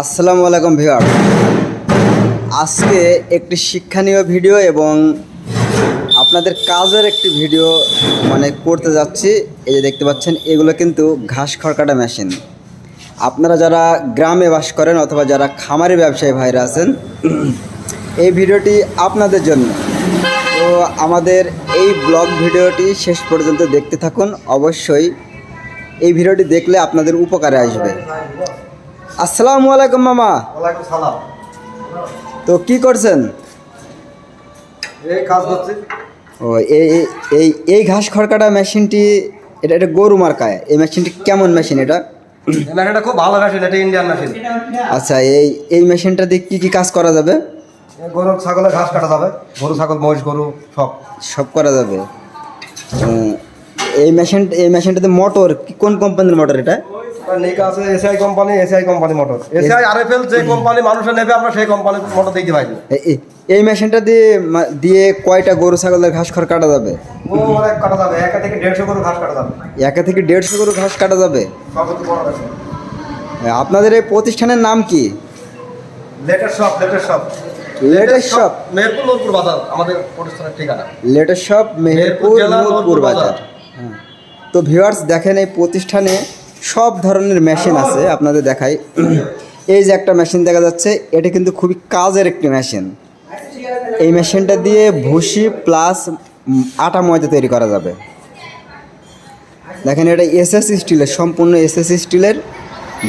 আসসালামু আলাইকুম ভিউয়ার, আজকে একটি শিক্ষণীয় ভিডিও এবং আপনাদের কাজের একটি ভিডিও করতে যাচ্ছি। এই যে দেখতে পাচ্ছেন, এগুলো কিন্তু ঘাস খড়কাটা মেশিন। আপনারা যারা গ্রামে বাস করেন অথবা যারা খামারি ব্যবসায়ী ভাইরা আছেন, এই ভিডিওটি আপনাদের জন্য। তো আমাদের এই ব্লগ ভিডিওটি শেষ পর্যন্ত দেখতে থাকুন। অবশ্যই এই ভিডিওটি দেখলে আপনাদের উপকারে আসবে। আসসালামু আলাইকুম মামা। ওয়ালাইকুম সালাম। তো কি করছেন? এই কাজ করছি। ও এই এই এই ঘাস খড়কাটা মেশিনটি, এটা গরু মার্কায়। এই মেশিনটি কেমন মেশিন? এটা এই মেশিনটা খুব ভালো মেশিন, এটা ইন্ডিয়ান মেশিন। আচ্ছা, এই মেশিনটা দিয়ে কী কাজ করা যাবে? গরু ছাগলের ঘাস কাটা যাবে, গরু ছাগল মহিষ গরু সব করা যাবে। এই মেশিনটাতে মোটর কোন কোম্পানির মোটর? এটা নিকা আছে SI company motor. SI RFL যে কোম্পানি মানুষের নেবে, আমরা সেই কোম্পানির মোটর দিতে পারি। এই মেশিনটা দিয়ে কয়টা গরু ছাগলের ঘাস খড় কাটা যাবে? কাটা যাবে, 1 থেকে 150 গরু ঘাস কাটা যাবে। 1 থেকে 150 গরু ঘাস কাটা যাবে। আপনাদের এই প্রতিষ্ঠানের নাম কি? লেটেস্ট শপ মেহেরপুর নূরপুর বাজার আমাদের প্রতিষ্ঠানের ঠিকানা। লেটেস্ট শপ মেহেরপুর নূরপুর বাজার। হ্যাঁ, তো ভিউয়ার্স দেখেন, এই প্রতিষ্ঠানে সব ধরনের মেশিন আছে। আপনাদের দেখাই, এই যে একটা মেশিন দেখা যাচ্ছে, এটা কিন্তু খুবই কাজের একটি মেশিন। এই মেশিনটা দিয়ে ভুসি প্লাস আটা ময়দা তৈরি করা যাবে। দেখেন, এটা এসএস স্টিলের, সম্পূর্ণ এসএস স্টিলের।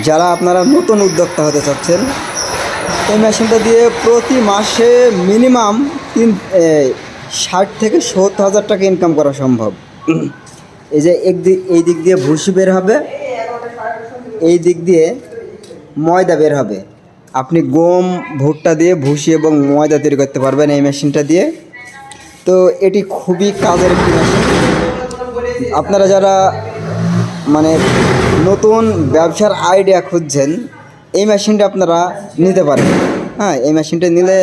যারা আপনারা নতুন উদ্যোক্তা হতে চাচ্ছেন, এই মেশিনটা দিয়ে প্রতি মাসে মিনিমাম 60 থেকে 70 হাজার টাকা ইনকাম করা সম্ভব। এই যে এই দিক দিয়ে ভুসি বের হবে, এই দিক দিয়ে ময়দা বের হবে। আপনি গম ভুট্টা দিয়ে ভুসি এবং ময়দা তৈরি করতে পারবেন এই মেশিনটা দিয়ে। তো এটি খুবই কাজের একটি মেশিন। আপনারা যারা নতুন ব্যবসার আইডিয়া খুঁজছেন, এই মেশিনটা আপনারা নিতে পারেন। হ্যাঁ, এই মেশিনটা নিলে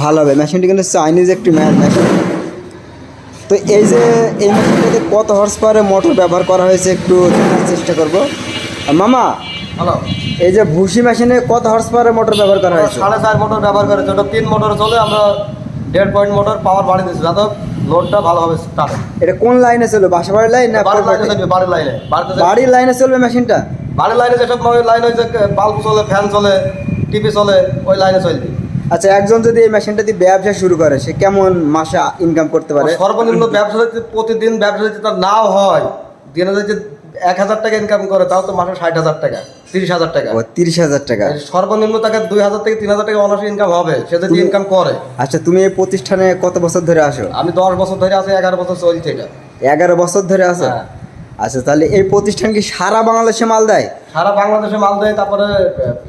ভালো হবে। মেশিনটি কিন্তু চাইনিজ একটি মেশিন। তো এই মেশিনটাতে কত হর্স পাওয়ারের মোটর ব্যবহার করা হয়েছে একটু দেখার চেষ্টা করব। মামা, হ্যালো, এই যে ভুসি মেশিনে কত হর্স পাওয়ারের মোটর ব্যবহার করা হয়েছে? 4.5 মোটর ব্যবহার করেছে। ওটা 3 মোটর চলে, আমরা 1.5 পয়েন্ট মোটর পাওয়ার বাড়িয়ে দিচ্ছি যাতে লোডটা ভালোভাবে স্টার্ট। এটা কোন লাইনে চলবে? বাসাবাড়ির লাইন না বাড়ির লাইনে চলবে? বাড়ির লাইনে চলবে মেশিনটা। বাড়ির লাইনে যেসব লাইন হয়েছে, বাল্ব চলে, ফ্যান চলে, টিভি চলে, ওই লাইনে চলবে। আচ্ছা, একজন যদি এই মেশিনটা দিয়ে ব্যবসা শুরু করে, সে কেমন মাসে ইনকাম করতে পারে? সর্বনিম্ন ব্যবসা যদি প্রতিদিন ব্যবসা যদি তার নাও হয়, দিনে যদি 1,000 টাকা ইনকাম করে, তাও তো মাসে 60,000 টাকা, 30,000 টাকা। 30,000 টাকা। সর্বনিম্ন তাকে 2,000 থেকে 3,000 টাকা অনার্স ইনকাম হবে, সে যদি ইনকাম করে। আচ্ছা, তুমি এই প্রতিষ্ঠানে কত বছর ধরে আসো? আমি 10 বছর ধরে আছি, 11 বছর চলছে এটা। 11 বছর ধরে আসো? হ্যাঁ। আচ্ছা, তাহলে এই প্রতিষ্ঠান কি সারা বাংলাদেশে মাল দেয়? সারা বাংলাদেশে মাল দেয়, তারপরে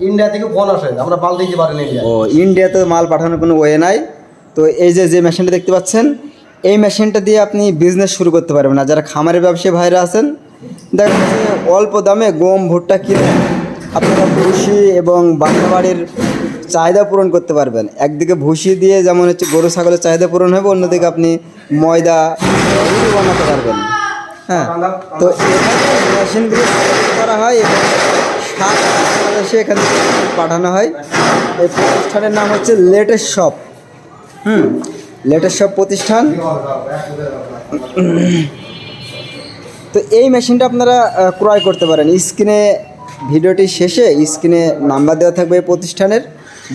ইন্ডিয়া থেকে ফোন আসে, আমরা মাল দিতে পারি না। ইন্ডিয়াতে মাল পাঠানোর কোনো ওয়ে নাই। তো এই যে মেশিনটা দেখতে পাচ্ছেন, এই মেশিনটা দিয়ে আপনি বিজনেস শুরু করতে পারবেন। না যারা খামারের ব্যবসায়ী ভাইরা আছেন, দেখেন অল্প দামে গম ভুট্টা কিনে আপনারা ভুসি এবং বাসাবাড়ির চাহিদা পূরণ করতে পারবেন। একদিকে ভুসি দিয়ে যেমন গরু ছাগলের চাহিদা পূরণ হবে, অন্যদিকে আপনি ময়দা রুটি বানাতে পারবেন। হ্যাঁ, তো মেশিনগুলো করা হয় এবং বাংলাদেশে এখান থেকে পাঠানো হয়। এই প্রতিষ্ঠানের নাম হচ্ছে লেটেস্ট শপ। লেটেস্ট শপ প্রতিষ্ঠান। তো এই মেশিনটা আপনারা ক্রয় করতে পারেন। স্ক্রিনে, ভিডিওটি শেষে স্ক্রিনে নাম্বার দেওয়া থাকবে এই প্রতিষ্ঠানের।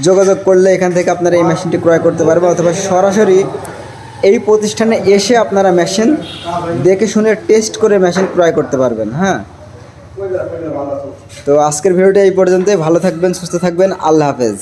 যোগাযোগ করলে এখান থেকে আপনারা এই মেশিনটি ক্রয় করতে পারবেন, অথবা সরাসরি এই প্রতিষ্ঠানে এসে আপনারা মেশিন দেখে শুনে টেস্ট করে মেশিন ক্রয় করতে পারবেন। হ্যাঁ, তো আজকের ভিডিওটা এই পর্যন্তই। ভালো থাকবেন, সুস্থ থাকবেন। আল্লাহ হাফেজ।